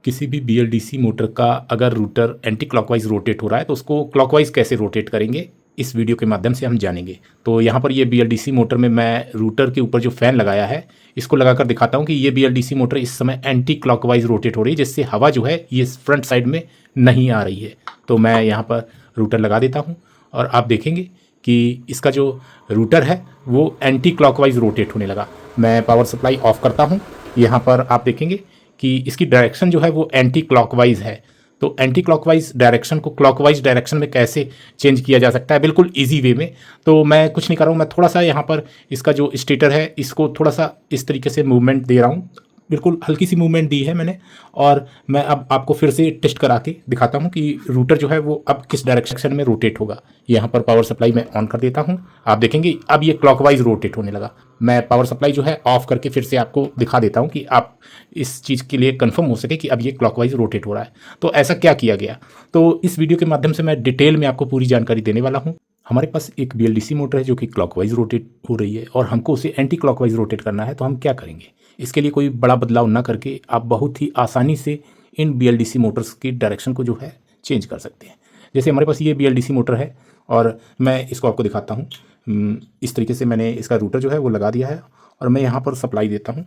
किसी भी BLDC motor का अगर रूटर एंटी क्लॉकवाइज रोटेट हो रहा है तो उसको क्लॉकवाइज कैसे रोटेट करेंगे इस वीडियो के माध्यम से हम जानेंगे। तो यहाँ पर ये बीएलडीसी मोटर में मैं रूटर के ऊपर जो फ़ैन लगाया है इसको लगाकर दिखाता हूँ कि ये बीएलडीसी मोटर इस समय एंटी क्लॉकवाइज रोटेट हो रही है, जिससे हवा जो है ये फ्रंट साइड में नहीं आ रही है। तो मैं यहाँ पर रूटर लगा देता हूँ और आप देखेंगे कि इसका जो रूटर है वो एंटी क्लॉकवाइज रोटेट होने लगा। मैं पावर सप्लाई ऑफ करता हूँ। यहाँ पर आप देखेंगे कि इसकी डायरेक्शन जो है वो एंटी क्लॉकवाइज है। तो एंटी क्लॉकवाइज डायरेक्शन को क्लॉकवाइज डायरेक्शन में कैसे चेंज किया जा सकता है बिल्कुल इजी वे में। तो मैं कुछ नहीं कर रहा हूँ, मैं थोड़ा सा यहाँ पर इसका जो स्टेटर है इसको थोड़ा सा इस तरीके से मूवमेंट दे रहा हूँ, बिल्कुल हल्की सी मूवमेंट दी है मैंने। और मैं अब आपको फिर से टेस्ट करा के दिखाता हूँ कि रूटर जो है वो अब किस डायरेक्शन में रोटेट होगा। यहाँ पर पावर सप्लाई मैं ऑन कर देता हूँ, आप देखेंगे अब ये क्लॉकवाइज रोटेट होने लगा। मैं पावर सप्लाई जो है ऑफ करके फिर से आपको दिखा देता हूँ कि आप इस चीज़ के लिए कंफर्म हो सके कि अब ये क्लॉकवाइज रोटेट हो रहा है। तो ऐसा क्या किया गया, तो इस वीडियो के माध्यम से मैं डिटेल में आपको पूरी जानकारी देने वाला हूँ। हमारे पास एक बीएलडीसी मोटर है जो कि क्लॉकवाइज रोटेट हो रही है और हमको उसे एंटी क्लॉकवाइज रोटेट करना है। तो हम क्या करेंगे, इसके लिए कोई बड़ा बदलाव ना करके आप बहुत ही आसानी से इन बीएलडीसी मोटर्स की डायरेक्शन को जो है चेंज कर सकते हैं। जैसे हमारे पास ये बीएलडीसी मोटर है और मैं इसको आपको दिखाता हूँ। इस तरीके से मैंने इसका रूटर जो है वो लगा दिया है और मैं यहाँ पर सप्लाई देता हूँ।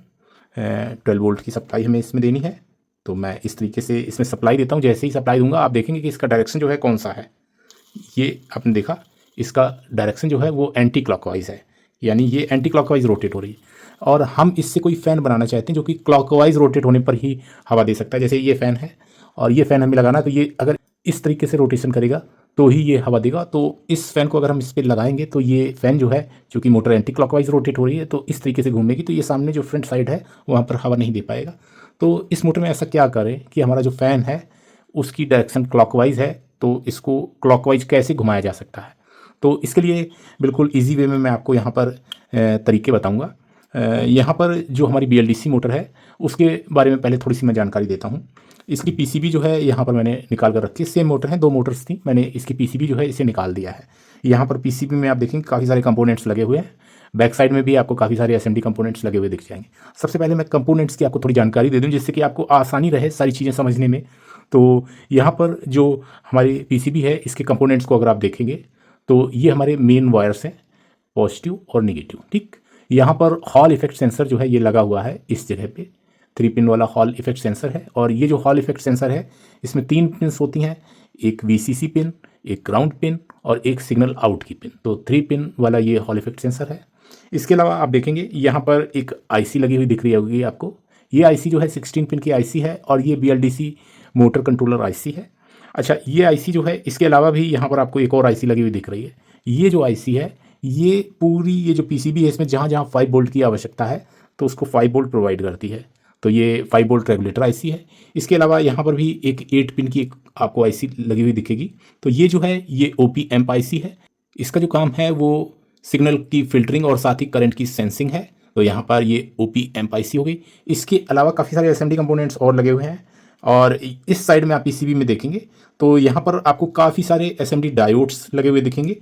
12 वोल्ट की सप्लाई हमें इसमें देनी है। तो मैं इस तरीके से इसमें सप्लाई देता हूँ। जैसे ही सप्लाई दूंगा आप देखेंगे कि इसका डायरेक्शन जो है कौन सा है। ये आपने देखा, इसका डायरेक्शन जो है वो एंटी क्लॉकवाइज है, यानी ये एंटी क्लॉकवाइज रोटेट हो रही है। और हम इससे कोई फ़ैन बनाना चाहते हैं जो कि क्लॉकवाइज रोटेट होने पर ही हवा दे सकता है। जैसे ये फ़ैन है और ये फ़ैन हमें लगाना है, तो ये अगर इस तरीके से रोटेशन करेगा तो ही ये हवा देगा। तो इस फ़ैन को अगर हम इस पर लगाएंगे तो ये फ़ैन जो है, चूँकि मोटर एंटी क्लॉकवाइज रोटेट हो रही है तो इस तरीके से घूमेगी, तो ये सामने जो फ्रंट साइड है वहाँ पर हवा नहीं दे पाएगा। तो इस मोटर में ऐसा क्या करें कि हमारा जो फ़ैन है उसकी डायरेक्शन क्लॉकवाइज है, तो इसको क्लॉकवाइज कैसे घुमाया जा सकता है। तो इसके लिए बिल्कुल इजी वे में मैं आपको यहाँ पर तरीके बताऊँगा। यहाँ पर जो हमारी बीएलडीसी मोटर है उसके बारे में पहले थोड़ी सी मैं जानकारी देता हूँ। इसकी पीसीबी जो है यहाँ पर मैंने निकाल कर रखी है। सेम मोटर है, 2 मोटर्स थी, मैंने इसकी पीसीबी जो है इसे निकाल दिया है। यहाँ पर पीसीबी में आप देखेंगे काफ़ी सारे कंपोनेंट्स लगे हुए हैं। बैक साइड में भी आपको काफ़ी सारे एसएमडी कंपोनेंट्स लगे हुए दिख जाएंगे। सबसे पहले मैं कंपोनेंट्स की आपको थोड़ी जानकारी दे दूँ जिससे कि आपको आसानी रहे सारी चीज़ें समझने में। तो यहाँ पर जो हमारी पीसीबी है इसके कंपोनेंट्स को अगर आप देखेंगे तो ये हमारे मेन वायर्स हैं, पॉजिटिव और निगेटिव। ठीक, यहाँ पर हॉल इफेक्ट सेंसर जो है ये लगा हुआ है इस जगह पे, 3 पिन वाला हॉल इफेक्ट सेंसर है। और ये जो हॉल इफेक्ट सेंसर है इसमें 3 पिन्स होती हैं, एक वीसीसी पिन, एक ग्राउंड पिन और एक सिग्नल आउट की पिन। तो 3 पिन वाला ये हॉल इफेक्ट सेंसर है। इसके अलावा आप देखेंगे यहाँ पर एक आईसी लगी हुई दिख रही होगी आपको। ये आईसी जो है 16 पिन की आईसी है और ये बीएलडीसी मोटर कंट्रोलर आईसी है। अच्छा, ये आईसी जो है इसके अलावा भी यहाँ पर आपको एक और आईसी लगी हुई दिख रही है। ये जो आईसी है ये पूरी ये जो पीसीबी है इसमें जहाँ जहाँ 5 वोल्ट की आवश्यकता है तो उसको 5 वोल्ट प्रोवाइड करती है। तो ये 5 वोल्ट रेगुलेटर आईसी है। इसके अलावा यहाँ पर भी एक 8 पिन की एक आपको आईसी लगी हुई दिखेगी। तो ये जो है ये ओपी एम्प आईसी है। इसका जो काम है वो सिग्नल की फिल्टरिंग और साथ ही करंट की सेंसिंग है। तो यहाँ पर ये ओपी एम्प आईसी हो गई। इसके अलावा काफ़ी सारे एसएमडी कंपोनेंट्स और लगे हुए हैं। और इस साइड में आप पीसीबी में देखेंगे तो यहाँ पर आपको काफ़ी सारे एसएमडी डायोड्स लगे हुए दिखेंगे।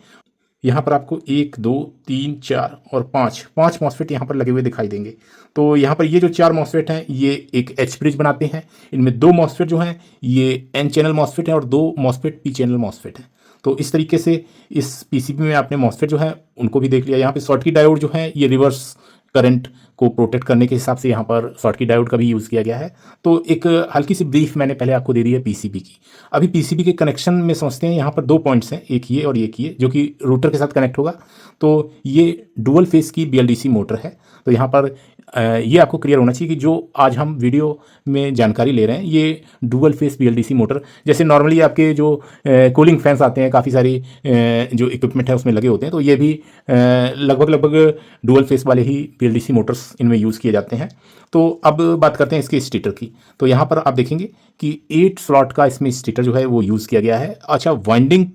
यहाँ पर आपको 1 2 3 4 और 5 मॉसफेट यहाँ पर लगे हुए दिखाई देंगे। तो यहाँ पर ये जो 4 मॉसफेट हैं ये एक एच ब्रिज बनाते हैं। इनमें 2 मॉसफेट जो हैं ये एन चैनल मॉसफेट हैं और 2 मॉसफेट पी चैनल मॉसफेट हैं। तो इस तरीके से इस पीसीबी में आपने मॉसफेट जो है उनको भी देख लिया। यहाँ पे शॉर्टकी डायोड जो है ये रिवर्स करंट को प्रोटेक्ट करने के हिसाब से यहाँ पर शॉर्टकी डायोड का भी यूज़ किया गया है। तो एक हल्की सी ब्रीफ मैंने पहले आपको दे दी है पीसीबी की। अभी पीसीबी के कनेक्शन में समझते हैं। यहाँ पर 2 पॉइंट्स हैं, एक ये और एक ये, जो कि रूटर के साथ कनेक्ट होगा। तो ये डुअल फेस की बीएलडीसी मोटर है। तो यहाँ पर ये आपको क्लियर होना चाहिए कि जो आज हम वीडियो में जानकारी ले रहे हैं ये डुअल फेस बीएलडीसी मोटर, जैसे नॉर्मली आपके जो कूलिंग फैंस आते हैं काफ़ी सारी जो इक्विपमेंट है उसमें लगे होते हैं, तो ये भी लगभग डुअल फेस वाले ही बीएलडीसी मोटर्स इनमें यूज़ किए जाते हैं। तो अब बात करते हैं इसके स्टेटर की। तो यहाँ पर आप देखेंगे कि 8 स्लॉट का इसमें स्टेटर जो है वो यूज़ किया गया है। अच्छा, वाइंडिंग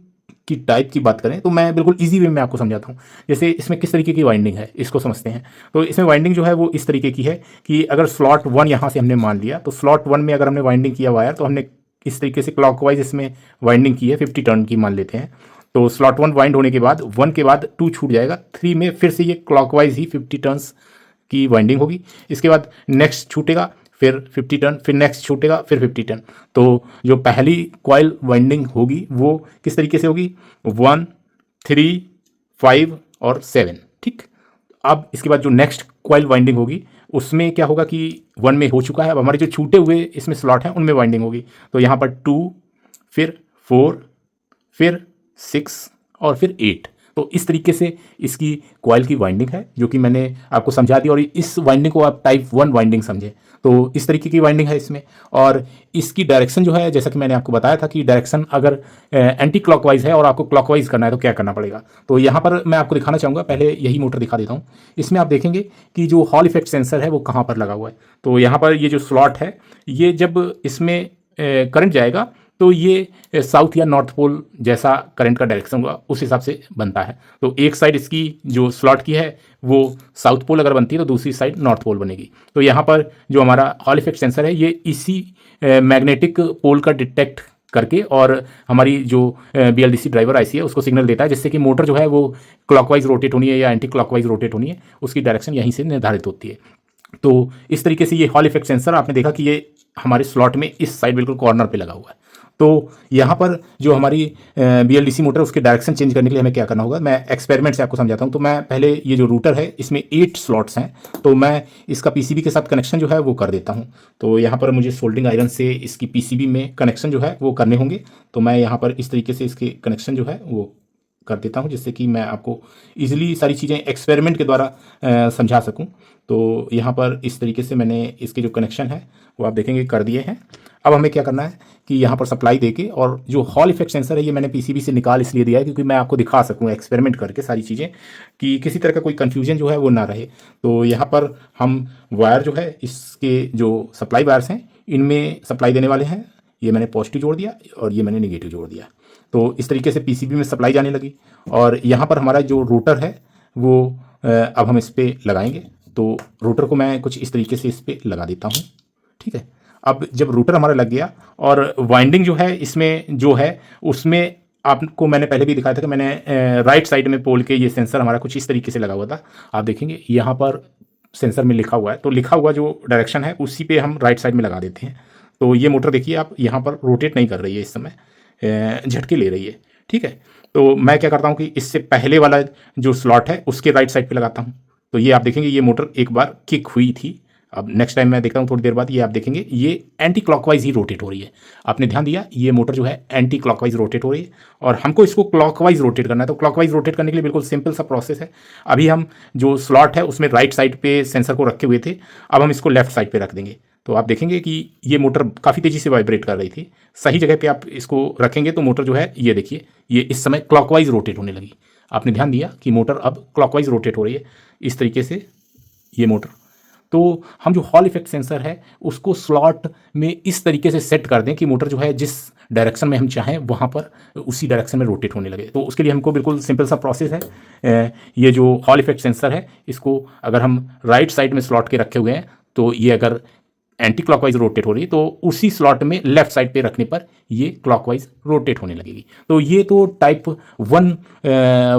की टाइप की बात करें तो मैं बिल्कुल इजी वे में आपको समझाता हूँ। जैसे इसमें किस तरीके की वाइंडिंग है इसको समझते हैं। तो इसमें वाइंडिंग जो है वो इस तरीके की है कि अगर स्लॉट 1 यहाँ से हमने मान लिया तो स्लॉट 1 में अगर हमने वाइंडिंग किया वायर तो हमने इस तरीके से क्लॉकवाइज इसमें वाइंडिंग की है, 50 टर्न की मान लेते हैं। तो स्लॉट 1 वाइंड होने के बाद 1 के बाद 2 छूट जाएगा, 3 में फिर से ये क्लॉकवाइज ही 50 टर्न्स की वाइंडिंग होगी। इसके बाद नेक्स्ट छूटेगा, फिर 50 टर्न, फिर नेक्स्ट छूटेगा, फिर 50 टर्न। तो जो पहली कॉइल वाइंडिंग होगी वो किस तरीके से होगी, 1, 3, 5 और 7, ठीक। अब इसके बाद जो नेक्स्ट कॉइल वाइंडिंग होगी उसमें क्या होगा कि 1 में हो चुका है, अब हमारे जो छूटे हुए इसमें स्लॉट हैं उनमें वाइंडिंग होगी। तो यहाँ पर 2, फिर 4, फिर 6 और फिर 8। तो इस तरीके से इसकी कॉइल की वाइंडिंग है जो कि मैंने आपको समझा दी, और इस वाइंडिंग को आप टाइप 1 वाइंडिंग समझें। तो इस तरीके की वाइंडिंग है इसमें, और इसकी डायरेक्शन जो है जैसा कि मैंने आपको बताया था कि डायरेक्शन अगर एंटी क्लॉकवाइज है और आपको क्लॉकवाइज करना है तो क्या करना पड़ेगा। तो यहाँ पर मैं आपको दिखाना चाहूँगा, पहले यही मोटर दिखा देता हूँ। इसमें आप देखेंगे कि जो हॉल इफेक्ट सेंसर है वो कहाँ पर लगा हुआ है। तो यहाँ पर ये जो स्लॉट है, ये जब इसमें करंट जाएगा तो ये साउथ या नॉर्थ पोल जैसा करंट का डायरेक्शन होगा उस हिसाब से बनता है। तो एक साइड इसकी जो स्लॉट की है वो साउथ पोल अगर बनती है तो दूसरी साइड नॉर्थ पोल बनेगी। तो यहाँ पर जो हमारा हॉल इफेक्ट सेंसर है ये इसी मैग्नेटिक पोल का डिटेक्ट करके और हमारी जो BLDC ड्राइवर IC है उसको सिग्नल देता है, जिससे कि मोटर जो है वो क्लॉकवाइज रोटेट होनी है या एंटी क्लॉकवाइज रोटेट होनी है, उसकी डायरेक्शन यहीं से निर्धारित होती है। तो इस तरीके से ये हॉल इफेक्ट सेंसर आपने देखा कि ये हमारे स्लॉट में इस साइड बिल्कुल कॉर्नर पे लगा हुआ है। तो यहाँ पर जो हमारी BLDC मोटर उसके डायरेक्शन चेंज करने के लिए हमें क्या करना होगा, मैं एक्सपेरिमेंट से आपको समझाता हूँ। तो मैं पहले ये जो रूटर है इसमें 8 स्लॉट्स हैं, तो मैं इसका PCB के साथ कनेक्शन जो है वो कर देता हूँ। तो यहाँ पर मुझे सोल्डरिंग आयरन से इसकी PCB में कनेक्शन जो है वो करने होंगे। तो मैं यहाँ पर इस तरीके से इसके कनेक्शन जो है वो कर देता हूँ, जिससे कि मैं आपको इजीली सारी चीज़ें एक्सपेरिमेंट के द्वारा समझा सकूँ। तो यहाँ पर इस तरीके से मैंने इसके जो कनेक्शन है वो आप देखेंगे कर दिए हैं। अब हमें क्या करना है कि यहाँ पर सप्लाई देके, और जो हॉल इफेक्ट सेंसर है ये मैंने PCB से निकाल इसलिए दिया है क्योंकि मैं आपको दिखा सकूँ एक्सपेरिमेंट करके सारी चीज़ें, कि किसी तरह का कोई कन्फ्यूजन जो है वो ना रहे। तो यहाँ पर हम वायर जो है इसके जो सप्लाई वायर्स हैं इनमें सप्लाई देने वाले हैं। ये मैंने पॉजिटिव जोड़ दिया और ये मैंने नेगेटिव जोड़ दिया। तो इस तरीके से PCB में सप्लाई जाने लगी, और यहाँ पर हमारा जो रोटर है वो अब हम इस पर लगाएंगे। तो रोटर को मैं कुछ इस तरीके से इस पर लगा देता हूँ, ठीक है। अब जब रोटर हमारा लग गया और वाइंडिंग जो है इसमें जो है उसमें आपको मैंने पहले भी दिखाया था कि मैंने राइट साइड में पोल के ये सेंसर हमारा कुछ इस तरीके से लगा हुआ था। आप देखेंगे यहाँ पर सेंसर में लिखा हुआ है, तो लिखा हुआ जो डायरेक्शन है उसी पे हम राइट साइड में लगा देते हैं। तो ये मोटर देखिए आप यहाँ पर रोटेट नहीं कर रही है, इस समय झटके ले रही है, ठीक है। तो मैं क्या करता हूँ कि इससे पहले वाला जो स्लॉट है उसके राइट साइड पे लगाता हूँ। तो ये आप देखेंगे ये मोटर एक बार किक हुई थी। अब नेक्स्ट टाइम मैं देखता हूँ थोड़ी देर बाद, ये आप देखेंगे ये एंटी क्लॉकवाइज ही रोटेट हो रही है। आपने ध्यान दिया, ये मोटर जो है एंटी क्लॉकवाइज रोटेट हो रही है और हमको इसको क्लॉकवाइज रोटेट करना है। तो क्लॉकवाइज रोटेट करने के लिए बिल्कुल सिंपल सा प्रोसेस है। अभी हम जो स्लॉट है उसमें राइट साइड पे सेंसर को रखे हुए थे, अब हम इसको लेफ्ट साइड पे रख देंगे। तो आप देखेंगे कि ये मोटर काफ़ी तेज़ी से वाइब्रेट कर रही थी। सही जगह पे आप इसको रखेंगे तो मोटर जो है ये देखिए ये इस समय क्लॉकवाइज रोटेट होने लगी। आपने ध्यान दिया कि मोटर अब क्लॉकवाइज रोटेट हो रही है इस तरीके से ये मोटर। तो हम जो हॉल इफेक्ट सेंसर है उसको स्लॉट में इस तरीके से सेट कर दें कि मोटर जो है जिस डायरेक्शन में हम चाहें वहाँ पर उसी डायरेक्शन में रोटेट होने लगे। तो उसके लिए हमको बिल्कुल सिंपल सा प्रोसेस है। ये जो हॉल इफेक्ट सेंसर है इसको अगर हम राइट साइड में स्लॉट के रखे हुए हैं तो ये अगर एंटी क्लॉकवाइज रोटेट हो रही है तो उसी स्लॉट में लेफ्ट साइड पे रखने पर ये क्लॉकवाइज रोटेट होने लगेगी। तो ये तो टाइप 1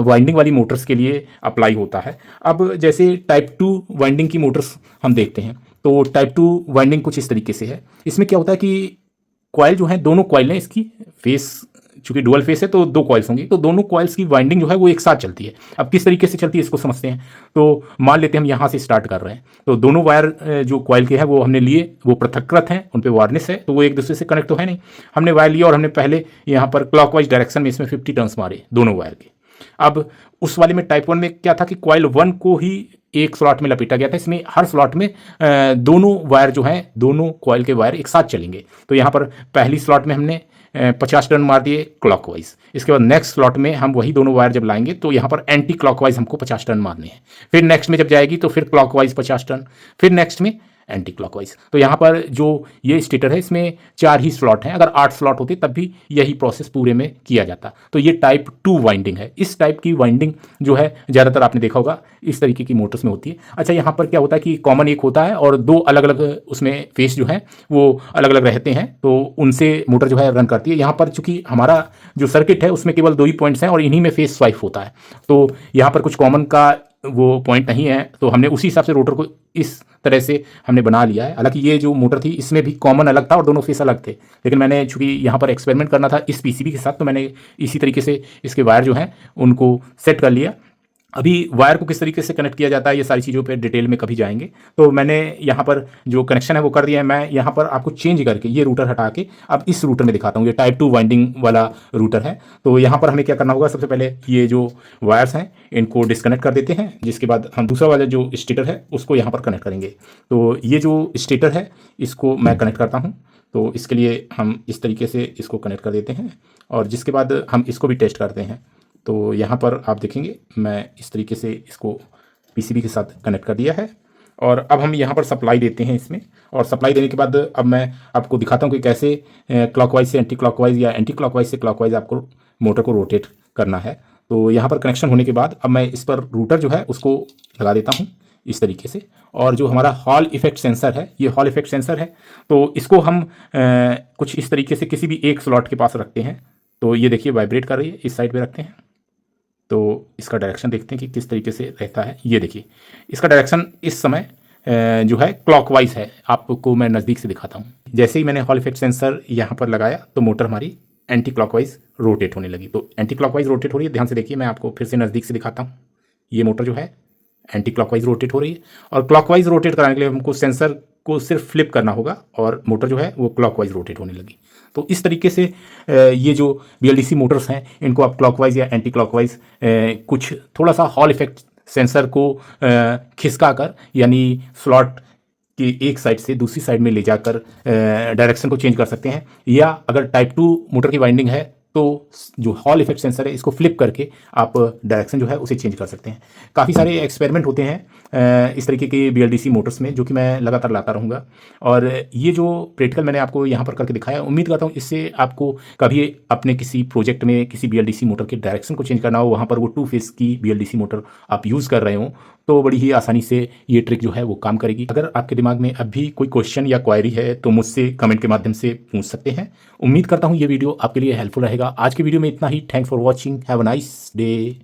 वाइंडिंग वाली मोटर्स के लिए अप्लाई होता है। अब जैसे टाइप 2 वाइंडिंग की मोटर्स हम देखते हैं तो टाइप 2 वाइंडिंग कुछ इस तरीके से है। इसमें क्या होता है कि कॉइल जो है दोनों कॉइल हैं इसकी फेस, चूंकि डुअल फेस है तो 2 कॉइल्स होंगी, तो दोनों कॉइल्स की वाइंडिंग जो है वो एक साथ चलती है। अब किस तरीके से चलती है इसको समझते हैं। तो मान लेते हैं हम यहाँ से स्टार्ट कर रहे हैं, तो दोनों वायर जो कॉइल के हैं वो हमने लिए, वो पृथककृत हैं, उन पर वायरनेस है तो वो एक दूसरे से कनेक्ट तो है नहीं। हमने वायर लिया और हमने पहले यहाँ पर क्लॉकवाइज डायरेक्शन में इसमें 50 टर्न्स मारे दोनों वायर के। अब उस वाले में टाइप 1 में क्या था कि कॉइल 1 को ही एक स्लॉट में लपेटा गया था। इसमें हर स्लॉट में दोनों वायर जो हैं दोनों कॉइल के वायर एक साथ चलेंगे। तो यहाँ पर पहली स्लॉट में हमने 50 टर्न मार दिए क्लॉकवाइज। इसके बाद नेक्स्ट स्लॉट में हम वही दोनों वायर जब लाएंगे तो यहाँ पर एंटी क्लॉकवाइज हमको 50 टर्न मारने हैं। फिर नेक्स्ट में जब जाएगी तो फिर क्लॉकवाइज 50 टर्न, फिर नेक्स्ट में एंटी क्लॉकवाइज। तो यहाँ पर जो ये स्टेटर है इसमें 4 ही स्लॉट हैं, अगर 8 स्लॉट होते तब भी यही प्रोसेस पूरे में किया जाता। तो ये टाइप 2 वाइंडिंग है। इस टाइप की वाइंडिंग जो है ज़्यादातर आपने देखा होगा इस तरीके की मोटर्स में होती है। अच्छा, यहाँ पर क्या होता है कि कॉमन एक होता है और 2 अलग अलग उसमें फेस जो है वो अलग अलग रहते हैं, तो उनसे मोटर जो है रन करती है। यहाँ पर चूंकि हमारा जो सर्किट है उसमें केवल 2 ही पॉइंट्स हैं और इन्हीं में फेस स्वाइप होता है, तो यहाँ पर कुछ कॉमन का वो पॉइंट नहीं है, तो हमने उसी हिसाब से रोटर को इस तरह से हमने बना लिया है। हालांकि ये जो मोटर थी इसमें भी कॉमन अलग था और दोनों फेस अलग थे, लेकिन मैंने चूंकि यहाँ पर एक्सपेरिमेंट करना था इस पीसीबी के साथ, तो मैंने इसी तरीके से इसके वायर जो हैं उनको सेट कर लिया। अभी वायर को किस तरीके से कनेक्ट किया जाता है ये सारी चीज़ों पे डिटेल में कभी जाएंगे। तो मैंने यहाँ पर जो कनेक्शन है वो कर दिया है। मैं यहाँ पर आपको चेंज करके ये रूटर हटा के अब इस रूटर में दिखाता हूँ। ये टाइप 2 वाइंडिंग वाला रूटर है। तो यहाँ पर हमें क्या करना होगा, सबसे पहले ये जो वायर्स हैं इनको डिस्कनेक्ट कर देते हैं, जिसके बाद हम दूसरा वाला जो स्टेटर है उसको यहाँ पर कनेक्ट करेंगे। तो ये जो स्टेटर है इसको मैं कनेक्ट करता हूँ। तो इसके लिए हम इस तरीके से इसको कनेक्ट कर देते हैं और जिसके बाद हम इसको भी टेस्ट करते हैं। तो यहाँ पर आप देखेंगे मैं इस तरीके से इसको पीसीबी के साथ कनेक्ट कर दिया है और अब हम यहाँ पर सप्लाई देते हैं इसमें। और सप्लाई देने के बाद अब मैं आपको दिखाता हूँ कि कैसे क्लॉकवाइज से एंटी क्लॉकवाइज या एंटी क्लॉकवाइज से क्लॉकवाइज आपको मोटर को रोटेट करना है। तो यहाँ पर कनेक्शन होने के बाद अब मैं इस पर रूटर जो है उसको लगा देता हूँ इस तरीके से। और जो हमारा हॉल इफेक्ट सेंसर है, ये हॉल इफेक्ट सेंसर है, तो इसको हम कुछ इस तरीके से किसी भी एक स्लॉट के पास रखते हैं। तो ये देखिए वाइब्रेट कर रही है, इस साइड पे रखते हैं। तो इसका डायरेक्शन देखते हैं कि किस तरीके से रहता है। ये देखिए इसका डायरेक्शन इस समय जो है क्लॉकवाइज है। आपको मैं नज़दीक से दिखाता हूँ। जैसे ही मैंने हॉल इफेक्ट सेंसर यहाँ पर लगाया तो मोटर हमारी एंटी क्लॉकवाइज रोटेट होने लगी। तो एंटी क्लॉकवाइज रोटेट हो रही है, ध्यान से देखिए, मैं आपको फिर से नज़दीक से दिखाता हूँ। ये मोटर जो है एंटी क्लॉकवाइज रोटेट हो रही है और क्लॉकवाइज रोटेट कराने के लिए हमको सेंसर को सिर्फ फ्लिप करना होगा और मोटर जो है वो क्लॉकवाइज रोटेट होने लगी। तो इस तरीके से ये जो BLDC मोटर्स हैं इनको आप क्लॉकवाइज या एंटी क्लॉकवाइज कुछ थोड़ा सा हॉल इफेक्ट सेंसर को खिसका कर, यानी स्लॉट कि एक साइड से दूसरी साइड में ले जाकर डायरेक्शन को चेंज कर सकते हैं। या अगर टाइप 2 मोटर की वाइंडिंग है तो जो हॉल इफेक्ट सेंसर है इसको फ्लिप करके आप डायरेक्शन जो है उसे चेंज कर सकते हैं। काफ़ी सारे एक्सपेरिमेंट होते हैं इस तरीके के BLDC मोटर्स में, जो कि मैं लगातार लाता रहूँगा। और ये जो प्रैक्टिकल मैंने आपको यहाँ पर करके दिखाया, उम्मीद करता हूँ इससे आपको कभी अपने किसी प्रोजेक्ट में किसी BLDC मोटर के डायरेक्शन को चेंज करना हो, वहाँ पर वो 2 फेस की BLDC मोटर आप यूज़ कर रहे हो, तो बड़ी ही आसानी से ये ट्रिक जो है वो काम करेगी। अगर आपके दिमाग में अभी कोई क्वेश्चन या क्वायरी है तो मुझसे कमेंट के माध्यम से पूछ सकते हैं। उम्मीद करता हूँ ये वीडियो आपके लिए हेल्पफुल रहेगा। आज की वीडियो में इतना ही। Thanks for watching, have a nice day.